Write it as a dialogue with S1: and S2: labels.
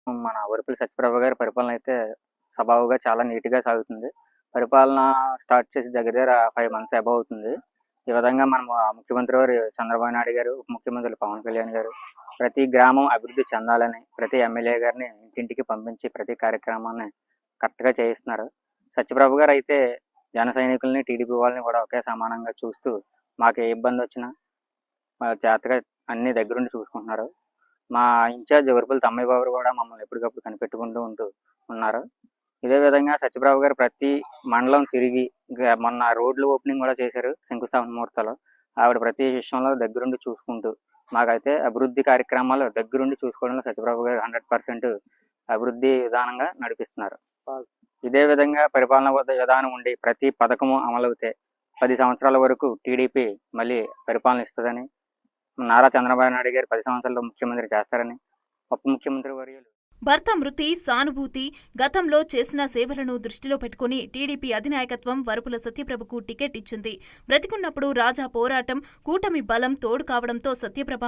S1: మన వరుపుల సత్యప్రభ గారి పరిపాలన అయితే సజావుగా చాలా నీట్‌గా సాగుతుంది. పరిపాలన స్టార్ట్ చేసి దగ్గర దగ్గర 5 మంత్స్ అబోవ్ అవుతుంది. ఈ విధంగా మనం ముఖ్యమంత్రి వారు చంద్రబాబు నాయుడు గారు, ఉప ముఖ్యమంత్రులు పవన్ కళ్యాణ్ గారు ప్రతి గ్రామం అభివృద్ధి చెందాలని ప్రతి ఎమ్మెల్యే గారిని ఇంటింటికి పంపించి ప్రతి కార్యక్రమాన్ని కరెక్ట్‌గా చేయిస్తున్నారు. సత్యప్రభ గారు అయితే జన సైనికుల్ని, టీడీపీ వాళ్ళని కూడా ఒకే సమానంగా చూస్తూ మాకు ఏ ఇబ్బందొచ్చినా జాగ్రత్తగా అన్నీ దగ్గరుండి చూసుకుంటున్నారు. మా ఇన్ఛార్జ్ వరుపుల తమ్మయ్య బాబు కూడా మమ్మల్ని ఎప్పటికప్పుడు కనిపెట్టుకుంటూ ఉన్నారు. ఇదే విధంగా సత్యప్రభ గారు ప్రతి మండలం తిరిగి మొన్న రోడ్లు ఓపెనింగ్ కూడా చేశారు శంకుస్థాపన ముహూర్తాలు. ఆవిడ ప్రతి విషయంలో దగ్గరుండి చూసుకుంటూ మాకైతే అభివృద్ధి కార్యక్రమాలు దగ్గరుండి చూసుకోవడంలో సత్యప్రభ గారు 100% అభివృద్ధి విధానంగా నడిపిస్తున్నారు. ఇదే విధంగా పరిపాలన విధానం ఉండి ప్రతి పథకము అమలవుతే 10 సంవత్సరాల వరకు టీడీపీ మళ్ళీ పరిపాలన ఇస్తుందని, నారా చంద్రబాబు నాయుడు గారు 10 సంవత్సరాల్లో ముఖ్యమంత్రి చేస్తారని ఉప ముఖ్యమంత్రి వర్యులు
S2: భర్త మృతి సానుభూతి గతంలో చేసిన సేవలను దృష్టిలో పెట్టుకుని టీడీపీ అధినాయకత్వం వరుపుల సత్యప్రభకు టికెట్ ఇచ్చింది. బ్రతికున్నప్పుడు రాజా పోరాటం, కూటమి బలం తోడు కావడంతో సత్యప్రభ